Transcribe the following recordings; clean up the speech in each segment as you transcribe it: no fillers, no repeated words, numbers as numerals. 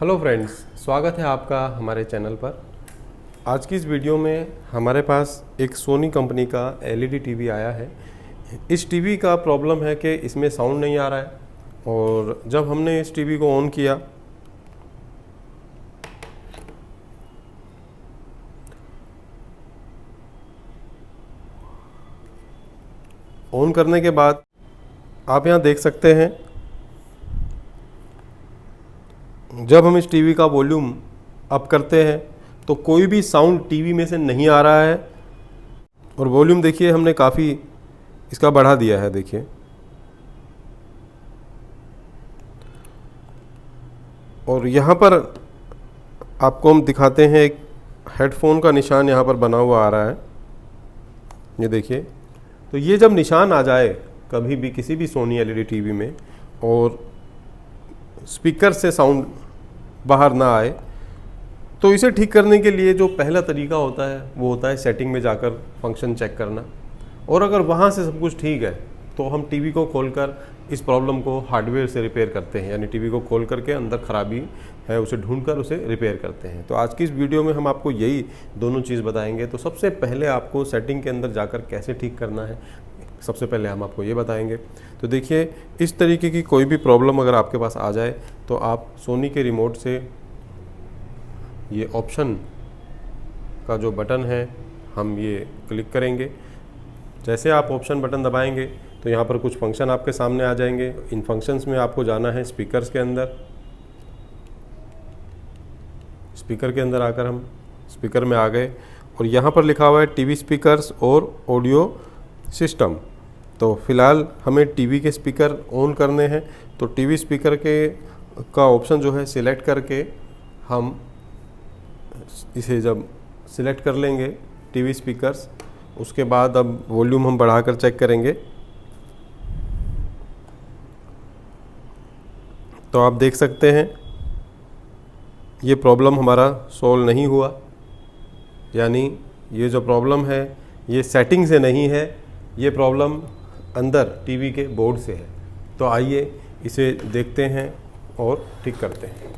Hello friends, स्वागत है आपका हमारे चैनल पर। आज की इस वीडियो में हमारे पास एक सोनी कंपनी का एलईडी टीवी आया है। इस टीवी का प्रॉब्लम है कि इसमें साउंड नहीं आ रहा है, और जब हमने इस टीवी को ऑन किया ऑन करने के बाद आप यहाँ देख सकते हैं, जब हम इस टीवी का वॉल्यूम अप करते हैं तो कोई भी साउंड टीवी में से नहीं आ रहा है। और वॉल्यूम देखिए, हमने काफ़ी इसका बढ़ा दिया है। देखिए, और यहाँ पर आपको हम दिखाते हैं, एक हेडफोन का निशान यहाँ पर बना हुआ आ रहा है। ये देखिए, तो ये जब निशान आ जाए कभी भी किसी भी सोनी एलईडी टीवी में और स्पीकर से साउंड बाहर ना आए, तो इसे ठीक करने के लिए जो पहला तरीका होता है वो होता है सेटिंग में जाकर फंक्शन चेक करना। और अगर वहाँ से सब कुछ ठीक है तो हम टीवी को खोलकर इस प्रॉब्लम को हार्डवेयर से रिपेयर करते हैं, यानी टीवी को खोल करके अंदर ख़राबी है उसे ढूंढकर उसे रिपेयर करते हैं। तो आज की इस वीडियो में हम आपको यही दोनों चीज़ बताएंगे। तो सबसे पहले आपको सेटिंग के अंदर जाकर कैसे ठीक करना है, सबसे पहले हम आपको ये बताएंगे। तो देखिए, इस तरीके की कोई भी प्रॉब्लम अगर आपके पास आ जाए तो आप सोनी के रिमोट से ये ऑप्शन का जो बटन है हम ये क्लिक करेंगे। जैसे आप ऑप्शन बटन दबाएंगे तो यहाँ पर कुछ फंक्शन आपके सामने आ जाएंगे। इन फंक्शंस में आपको जाना है स्पीकर्स के अंदर। स्पीकर के अंदर आकर हम स्पीकर में आ गए और यहाँ पर लिखा हुआ है टीवी स्पीकर्स और ऑडियो सिस्टम। तो फिलहाल हमें टीवी के स्पीकर ऑन करने हैं, तो टीवी स्पीकर का ऑप्शन जो है सिलेक्ट करके हम इसे जब सिलेक्ट कर लेंगे टीवी स्पीकर्स, उसके बाद अब वॉल्यूम हम बढ़ाकर चेक करेंगे। तो आप देख सकते हैं ये प्रॉब्लम हमारा सॉल्व नहीं हुआ, यानी ये जो प्रॉब्लम है ये सेटिंग से नहीं है, ये प्रॉब्लम अंदर टीवी के बोर्ड से है। तो आइए इसे देखते हैं और ठीक करते हैं।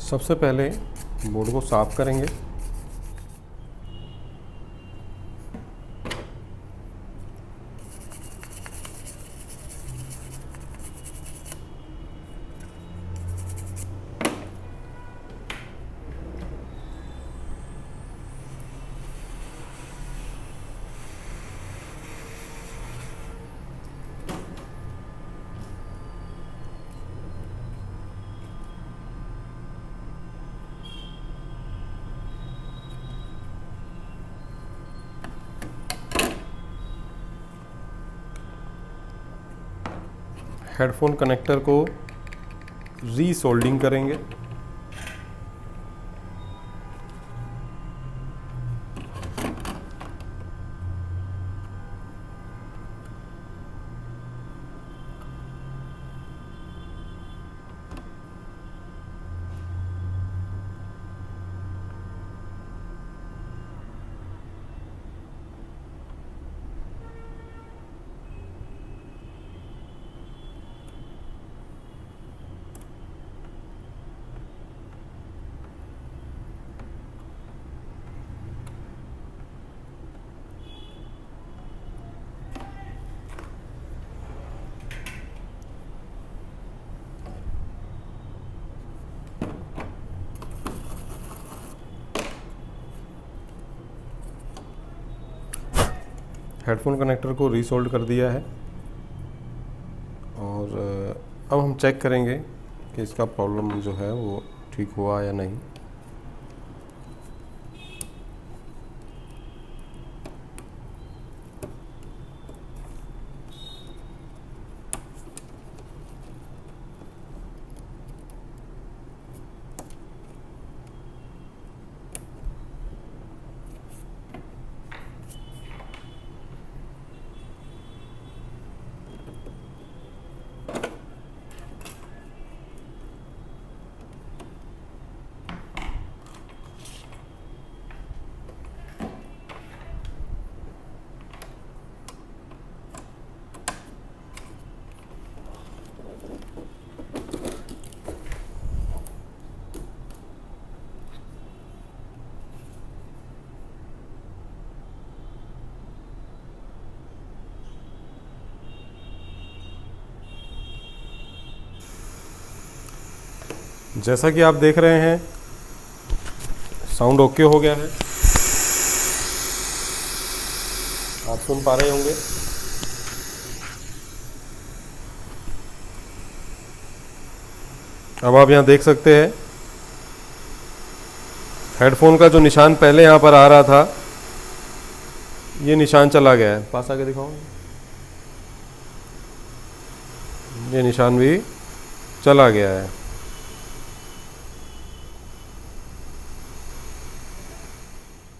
सबसे पहले बोर्ड को साफ करेंगे। हेडफोन कनेक्टर को रीसोल्डिंग करेंगे। हेडफोन कनेक्टर को रीसोल्ड कर दिया है और अब हम चेक करेंगे कि इसका प्रॉब्लम जो है वो ठीक हुआ या नहीं। जैसा कि आप देख रहे हैं साउंड ओके हो गया है, आप सुन पा रहे होंगे। अब आप यहाँ देख सकते हैं हेडफोन का जो निशान पहले यहाँ पर आ रहा था ये निशान चला गया है। पास आके दिखाओ, ये निशान भी चला गया है।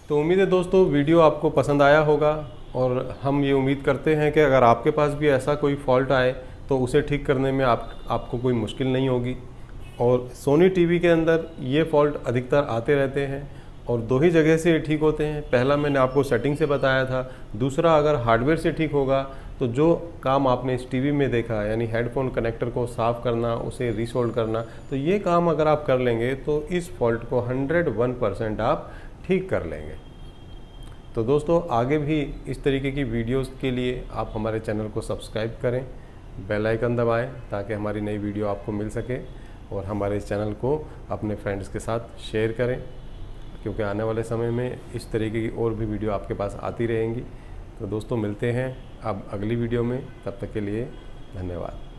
तो उम्मीद है दोस्तों वीडियो आपको पसंद आया होगा, और हम ये उम्मीद करते हैं कि अगर आपके पास भी ऐसा कोई फॉल्ट आए तो उसे ठीक करने में आपको कोई मुश्किल नहीं होगी। और सोनी टीवी के अंदर ये फॉल्ट अधिकतर आते रहते हैं और दो ही जगह से ठीक होते हैं। पहला मैंने आपको सेटिंग से बताया था, दूसरा अगर हार्डवेयर से ठीक होगा तो जो काम आपने इस टीवी में देखा यानी हेडफोन कनेक्टर को साफ़ करना, उसे रीसोल्ड करना, तो ये काम अगर आप कर लेंगे तो इस फॉल्ट को 101% आप ठीक कर लेंगे। तो दोस्तों आगे भी इस तरीके की वीडियोस के लिए आप हमारे चैनल को सब्सक्राइब करें, बेल आइकन दबाएं ताकि हमारी नई वीडियो आपको मिल सके, और हमारे इस चैनल को अपने फ्रेंड्स के साथ शेयर करें, क्योंकि आने वाले समय में इस तरीके की और भी वीडियो आपके पास आती रहेंगी। तो दोस्तों मिलते हैं अब अगली वीडियो में, तब तक के लिए धन्यवाद।